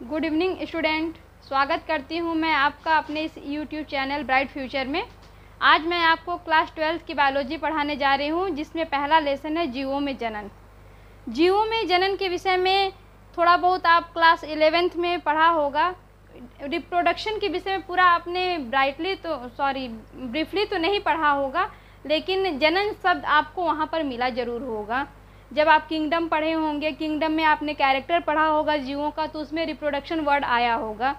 Good evening student, स्वागत करती हूँ मैं आपका अपने इस यूट्यूब चैनल ब्राइट फ्यूचर में। आज मैं आपको क्लास 12 की बायोलॉजी पढ़ाने जा रही हूँ, जिसमें पहला लेसन है जीवों में जनन। जीवों में जनन के विषय में थोड़ा बहुत आप क्लास 11th में पढ़ा होगा। रिप्रोडक्शन के विषय में पूरा आपने ब्रीफली तो नहीं पढ़ा होगा, लेकिन जनन शब्द आपको वहाँ पर मिला ज़रूर होगा। जब आप किंगडम पढ़े होंगे, किंगडम में आपने कैरेक्टर पढ़ा होगा जीवों का, तो उसमें रिप्रोडक्शन वर्ड आया होगा।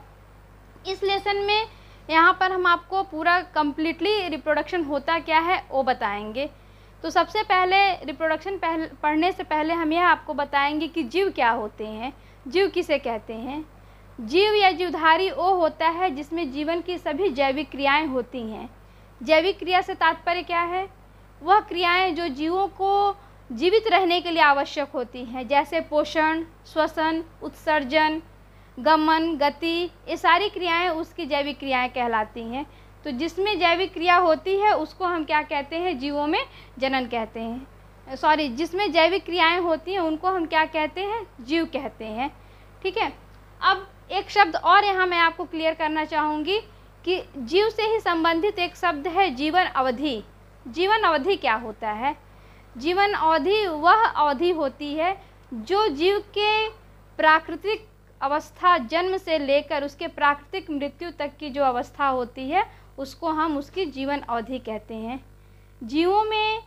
इस लेसन में यहाँ पर हम आपको पूरा कम्प्लीटली रिप्रोडक्शन होता क्या है वो बताएंगे। तो सबसे पहले रिप्रोडक्शन पढ़ने से पहले हम यह आपको बताएंगे कि जीव क्या होते हैं, जीव किसे कहते हैं। जीव या जीवधारी वो होता है जिसमें जीवन की सभी जैविक क्रियाएँ होती हैं। जैविक क्रिया से तात्पर्य क्या है? वह क्रियाएँ जो जीवों को जीवित रहने के लिए आवश्यक होती हैं, जैसे पोषण, श्वसन, उत्सर्जन, गमन, गति, ये सारी क्रियाएं उसकी जैविक क्रियाएं कहलाती हैं। तो जिसमें जैविक क्रिया होती है उसको हम क्या कहते हैं? जीवों में जनन कहते हैं। जिसमें जैविक क्रियाएं होती हैं उनको हम क्या कहते हैं? जीव कहते हैं। ठीक है। अब एक शब्द और यहाँ मैं आपको क्लियर करना चाहूँगी कि जीव से ही संबंधित एक शब्द है जीवन अवधि। जीवन अवधि क्या होता है? जीवन अवधि वह अवधि होती है जो जीव के प्राकृतिक अवस्था जन्म से लेकर उसके प्राकृतिक मृत्यु तक की जो अवस्था होती है उसको हम उसकी जीवन अवधि कहते हैं। जीवों में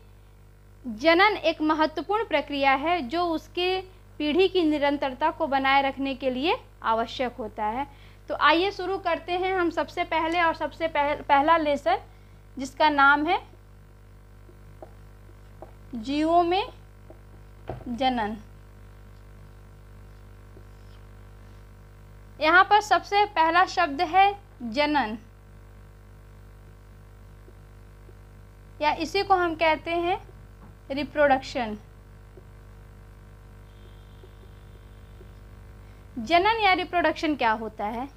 जनन एक महत्वपूर्ण प्रक्रिया है जो उसके पीढ़ी की निरंतरता को बनाए रखने के लिए आवश्यक होता है। तो आइए शुरू करते हैं हम सबसे पहला लेसन, जिसका नाम है जीवों में जनन। यहाँ पर सबसे पहला शब्द है जनन, या इसी को हम कहते हैं रिप्रोडक्शन। जनन या रिप्रोडक्शन क्या होता है?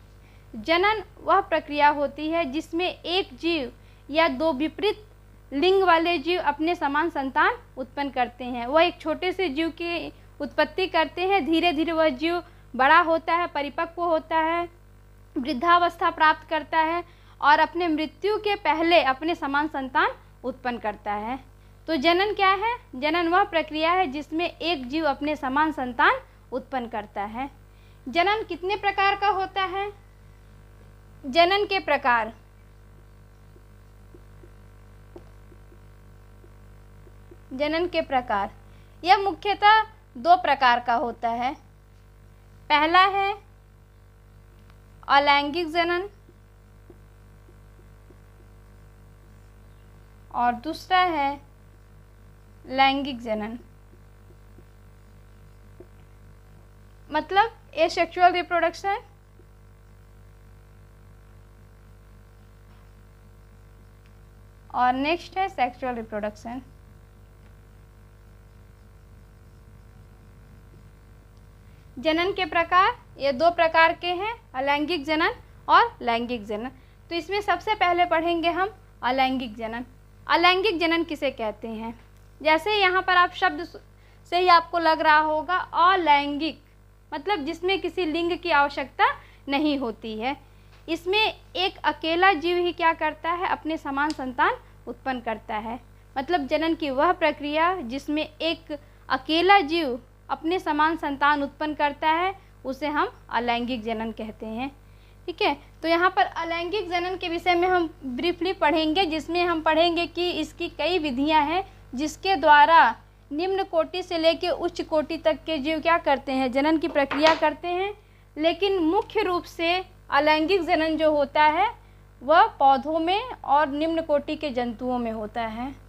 जनन वह प्रक्रिया होती है जिसमें एक जीव या दो विपरीत लिंग वाले जीव अपने समान संतान उत्पन्न करते हैं। वह एक छोटे से जीव की उत्पत्ति करते हैं, धीरे धीरे वह जीव बड़ा होता है, परिपक्व होता है, वृद्धावस्था प्राप्त करता है और अपने मृत्यु के पहले अपने समान संतान उत्पन्न करता है। तो जनन क्या है? जनन वह प्रक्रिया है जिसमें एक जीव अपने समान संतान उत्पन्न करता है। जनन कितने प्रकार का होता है? जनन के प्रकार यह मुख्यतः दो प्रकार का होता है। पहला है अलैंगिक जनन और दूसरा है लैंगिक जनन। मतलब एसेक्सुअल रिप्रोडक्शन और नेक्स्ट है सेक्सुअल रिप्रोडक्शन। जनन के प्रकार ये दो प्रकार के हैं, अलैंगिक जनन और लैंगिक जनन। तो इसमें सबसे पहले पढ़ेंगे हम अलैंगिक जनन। अलैंगिक जनन किसे कहते हैं? जैसे यहाँ पर आप शब्द से ही आपको लग रहा होगा, अलैंगिक मतलब जिसमें किसी लिंग की आवश्यकता नहीं होती है। इसमें एक अकेला जीव ही क्या करता है? अपने समान संतान उत्पन्न करता है। मतलब जनन की वह प्रक्रिया जिसमें एक अकेला जीव अपने समान संतान उत्पन्न करता है उसे हम अलैंगिक जनन कहते हैं। ठीक है। तो यहाँ पर अलैंगिक जनन के विषय में हम ब्रीफली पढ़ेंगे, जिसमें हम पढ़ेंगे कि इसकी कई विधियाँ हैं जिसके द्वारा निम्न कोटि से लेकर उच्च कोटि तक के जीव क्या करते हैं? जनन की प्रक्रिया करते हैं। लेकिन मुख्य रूप से अलैंगिक जनन जो होता है वह पौधों में और निम्न कोटि के जंतुओं में होता है।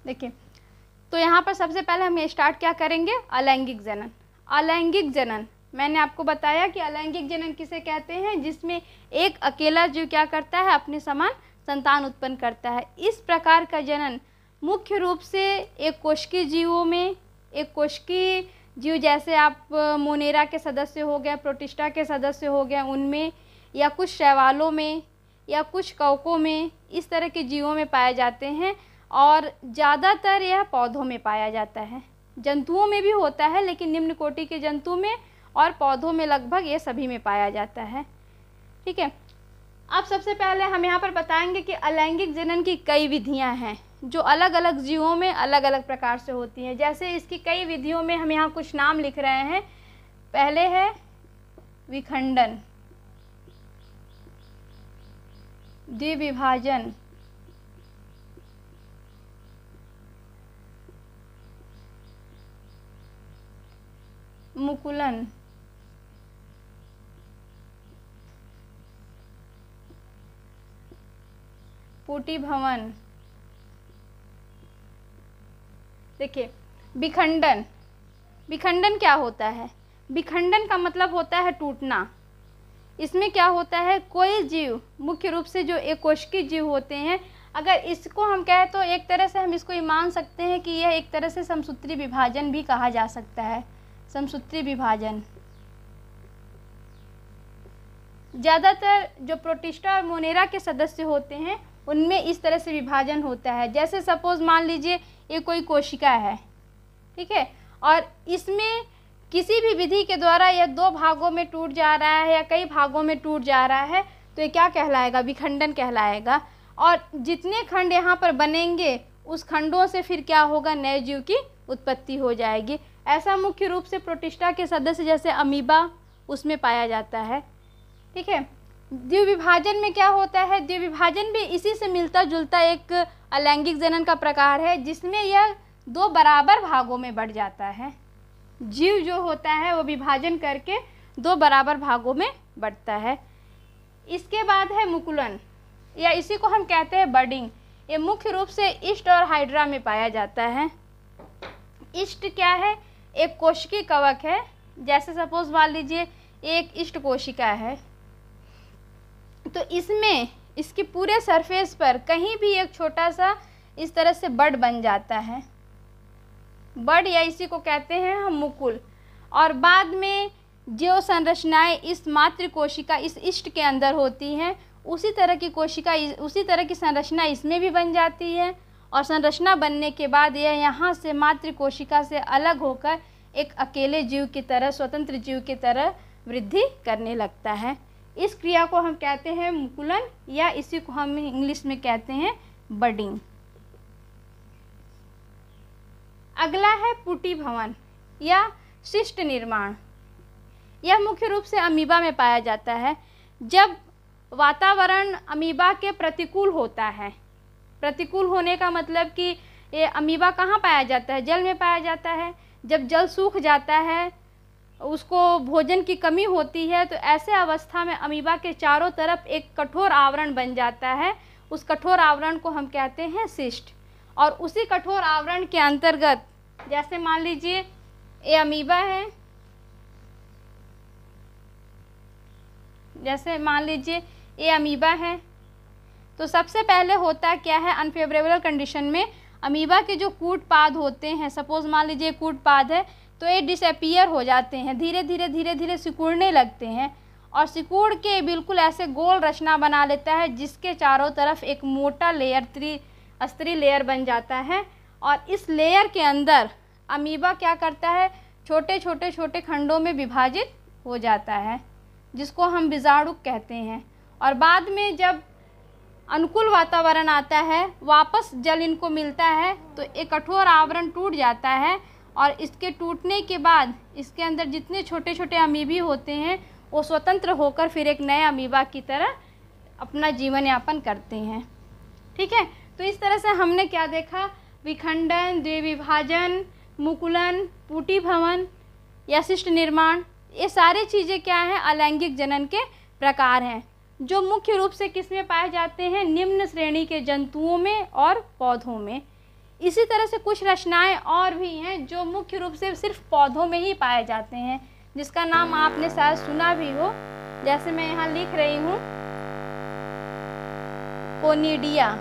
देखिए, तो यहाँ पर सबसे पहले हम स्टार्ट क्या करेंगे? अलैंगिक जनन। अलैंगिक जनन मैंने आपको बताया कि अलैंगिक जनन किसे कहते हैं? जिसमें एक अकेला जीव क्या करता है? अपने समान संतान उत्पन्न करता है। इस प्रकार का जनन मुख्य रूप से एक कोशिकीय जीवों में, एक कोशिकीय जीव जैसे आप मोनेरा के सदस्य हो गए, प्रोटिस्टा के सदस्य हो गए उनमें, या कुछ शैवालों में, या कुछ कवकों में, इस तरह के जीवों में पाए जाते हैं। और ज़्यादातर यह पौधों में पाया जाता है। जंतुओं में भी होता है लेकिन निम्न कोटि के जंतु में और पौधों में लगभग ये सभी में पाया जाता है। ठीक है, अब सबसे पहले हम यहाँ पर बताएंगे कि अलैंगिक जनन की कई विधियाँ हैं जो अलग अलग जीवों में अलग अलग प्रकार से होती हैं। जैसे इसकी कई विधियों में हम यहाँ कुछ नाम लिख रहे हैं। पहले है विखंडन, द्विविभाजन, मुकुलन, पुटिभवन। देखिए, विखंडन, विखंडन क्या होता है? विखंडन का मतलब होता है टूटना। इसमें क्या होता है, कोई जीव, मुख्य रूप से जो एकोष्की जीव होते हैं, अगर इसको हम कहें तो एक तरह से हम इसको ये मान सकते हैं कि यह एक तरह से समसूत्री विभाजन भी कहा जा सकता है। समसूत्री विभाजन ज़्यादातर जो प्रोटिस्टा और मोनेरा के सदस्य होते हैं उनमें इस तरह से विभाजन होता है। जैसे सपोज मान लीजिए ये कोई कोशिका है, ठीक है, और इसमें किसी भी विधि के द्वारा यह दो भागों में टूट जा रहा है या कई भागों में टूट जा रहा है तो ये क्या कहलाएगा? विखंडन कहलाएगा। और जितने खंड यहाँ पर बनेंगे उस खंडों से फिर क्या होगा? नए जीव की उत्पत्ति हो जाएगी। ऐसा मुख्य रूप से प्रोटिस्टा के सदस्य जैसे अमीबा उसमें पाया जाता है। ठीक है, द्विविभाजन में क्या होता है? द्विविभाजन भी इसी से मिलता जुलता एक अलैंगिक जनन का प्रकार है जिसमें यह दो बराबर भागों में बढ़ जाता है। जीव जो होता है वो विभाजन करके दो बराबर भागों में बढ़ता है। इसके बाद है मुकुलन, या इसी को हम कहते हैं बडिंग। ये मुख्य रूप से ईस्ट और हाइड्रा में पाया जाता है। ईस्ट क्या है? एक कोशिकी कवक है। जैसे सपोज मान लीजिए एक ईस्ट कोशिका है, तो इसमें इसके पूरे सरफेस पर कहीं भी एक छोटा सा इस तरह से बड बन जाता है, बड, या इसी को कहते हैं हम मुकुल। और बाद में जो संरचनाएं इस मातृ कोशिका, इस ईस्ट के अंदर होती हैं, उसी तरह की कोशिका, उसी तरह की संरचना इसमें भी बन जाती है। और संरचना बनने के बाद यह यहाँ से मातृ कोशिका से अलग होकर एक अकेले जीव की तरह, स्वतंत्र जीव की तरह वृद्धि करने लगता है। इस क्रिया को हम कहते हैं मुकुलन, या इसी को हम इंग्लिश में कहते हैं बडिंग। अगला है पुटिभवन या शिष्ट निर्माण। यह मुख्य रूप से अमीबा में पाया जाता है। जब वातावरण अमीबा के प्रतिकूल होता है, प्रतिकूल होने का मतलब कि ये अमीबा कहाँ पाया जाता है? जल में पाया जाता है। जब जल सूख जाता है, उसको भोजन की कमी होती है, तो ऐसे अवस्था में अमीबा के चारों तरफ एक कठोर आवरण बन जाता है। उस कठोर आवरण को हम कहते हैं सिस्ट। और उसी कठोर आवरण के अंतर्गत, जैसे मान लीजिए ये अमीबा है, जैसे मान लीजिए ये अमीबा है, तो सबसे पहले होता क्या है? अनफेवरेबल कंडीशन में अमीबा के जो कूट पाद होते हैं, सपोज मान लीजिए कूट पाद है, तो ये डिसअपीयर हो जाते हैं, धीरे धीरे सिकुड़ने लगते हैं। और सिकुड़ के बिल्कुल ऐसे गोल रचना बना लेता है जिसके चारों तरफ एक मोटा लेयर, त्रिस्तरीय लेयर बन जाता है। और इस लेयर के अंदर अमीबा क्या करता है? छोटे खंडों में विभाजित हो जाता है, जिसको हम बीजाणु कहते हैं। और बाद में जब अनुकूल वातावरण आता है, वापस जल इनको मिलता है, तो एक कठोर आवरण टूट जाता है। और इसके टूटने के बाद इसके अंदर जितने छोटे छोटे अमीबी होते हैं वो स्वतंत्र होकर फिर एक नए अमीबा की तरह अपना जीवन यापन करते हैं। ठीक है, तो इस तरह से हमने क्या देखा? विखंडन, द्विविभाजन, मुकुलन, पुटिभवन या शिष्ट निर्माण, ये सारी चीज़ें क्या हैं? अलैंगिक जनन के प्रकार हैं, जो मुख्य रूप से किस में पाए जाते हैं? निम्न श्रेणी के जंतुओं में और पौधों में। इसी तरह से कुछ रचनाएं और भी हैं जो मुख्य रूप से सिर्फ पौधों में ही पाए जाते हैं, जिसका नाम आपने शायद सुना भी हो। जैसे मैं यहाँ लिख रही हूँ कोनिडिया,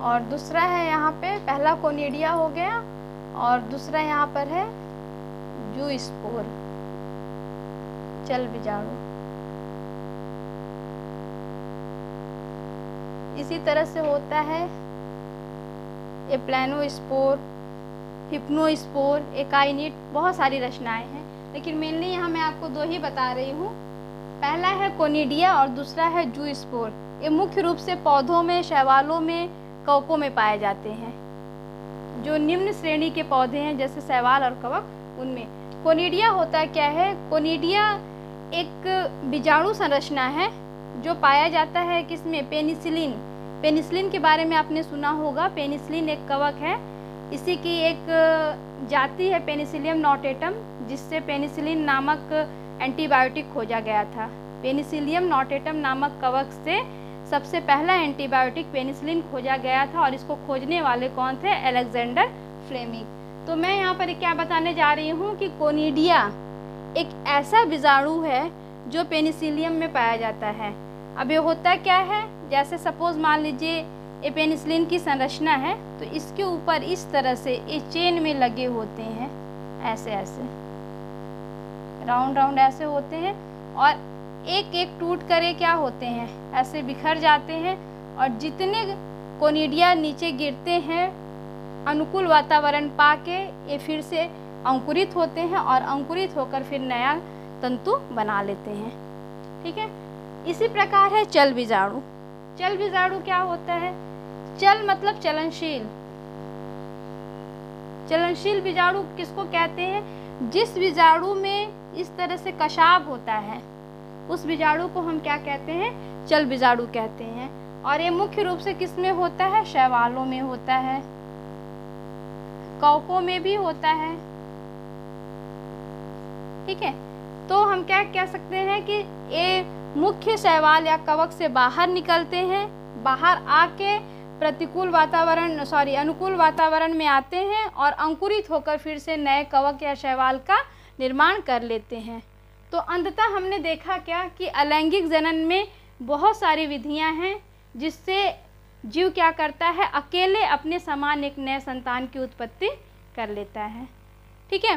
और दूसरा है यहाँ पे, पहला कोनिडिया हो गया और दूसरा यहाँ पर है जूस्पोर, चल बीजाणु। इसी तरह से होता है एप्लानोस्पोर, हिप्नोस्पोर, एकाइनिट, बहुत सारी रचनाएं हैं, लेकिन मेनली यहाँ मैं आपको दो ही बता रही हूँ। पहला है कोनिडिया और दूसरा है जूस्पोर। ये मुख्य रूप से पौधों में, शैवालों में, कवकों में पाए जाते हैं। जो निम्न श्रेणी के पौधे हैं जैसे शैवाल और कवक, उनमें कोनिडिया होता है क्या है, कोनिडिया एक बीजाणु संरचना है जो पाया जाता है किसमें, पेनिसिलिन। पेनिसिलिन के बारे में आपने सुना होगा। पेनिसिलिन एक कवक है, इसी की एक जाति है पेनिसिलियम नोटेटम, जिससे पेनिसिलिन नामक एंटीबायोटिक खोजा गया था। पेनिसिलियम नोटेटम नामक कवक से सबसे पहला एंटीबायोटिक पेनिसिलिन खोजा गया था और इसको खोजने वाले कौन थे, अलेक्जेंडर फ्लेमिंग। तो मैं यहाँ पर क्या बताने जा रही हूँ कि कोनिडिया एक ऐसा बीजाणु है जो पेनिसिलियम में पाया जाता है। अब ये होता क्या है, जैसे सपोज मान लीजिए ये पेनिसिलिन की संरचना है, तो इसके ऊपर इस तरह से ये चेन में लगे होते हैं, ऐसे ऐसे राउंड राउंड ऐसे होते हैं, और एक एक टूट कर ये क्या होते हैं, ऐसे बिखर जाते हैं। और जितने कोनिडिया नीचे गिरते हैं, अनुकूल वातावरण पाके ये फिर से अंकुरित होते हैं और अंकुरित होकर फिर नया तंतु बना लेते हैं। ठीक है, इसी प्रकार है चल बीजाणु। चल बीजाणु क्या होता है, चल मतलब चलनशील। चलनशील बीजाणु किसको कहते हैं, जिस बीजाणु में इस तरह से कशाभ होता है उस बीजाणु को हम क्या कहते हैं, चल बीजाणु कहते हैं। और ये मुख्य रूप से किस में होता है, शैवालों में होता है, कवकों में भी होता है। ठीक है, तो हम क्या कह सकते हैं कि ये मुख्य शैवाल या कवक से बाहर निकलते हैं, बाहर आके अनुकूल वातावरण में आते हैं और अंकुरित होकर फिर से नए कवक या शैवाल का निर्माण कर लेते हैं। तो अंततः हमने देखा क्या कि अलैंगिक जनन में बहुत सारी विधियां हैं जिससे जीव क्या करता है, अकेले अपने समान एक नए संतान की उत्पत्ति कर लेता है। ठीक है,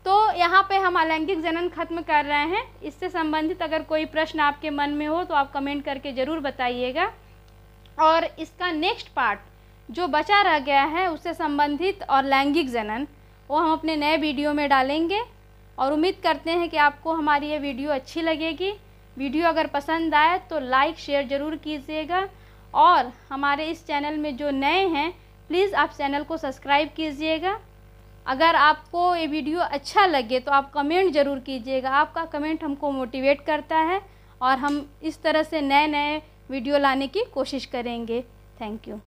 तो यहाँ पे हम अलैंगिक जनन खत्म कर रहे हैं। इससे संबंधित अगर कोई प्रश्न आपके मन में हो तो आप कमेंट करके ज़रूर बताइएगा, और इसका नेक्स्ट पार्ट जो बचा रह गया है उससे संबंधित और लैंगिक जनन, वो हम अपने नए वीडियो में डालेंगे। और उम्मीद करते हैं कि आपको हमारी ये वीडियो अच्छी लगेगी। वीडियो अगर पसंद आए तो लाइक शेयर ज़रूर कीजिएगा, और हमारे इस चैनल में जो नए हैं प्लीज़ आप चैनल को सब्सक्राइब कीजिएगा। अगर आपको ये वीडियो अच्छा लगे तो आप कमेंट ज़रूर कीजिएगा, आपका कमेंट हमको मोटिवेट करता है और हम इस तरह से नए नए वीडियो लाने की कोशिश करेंगे। Thank you.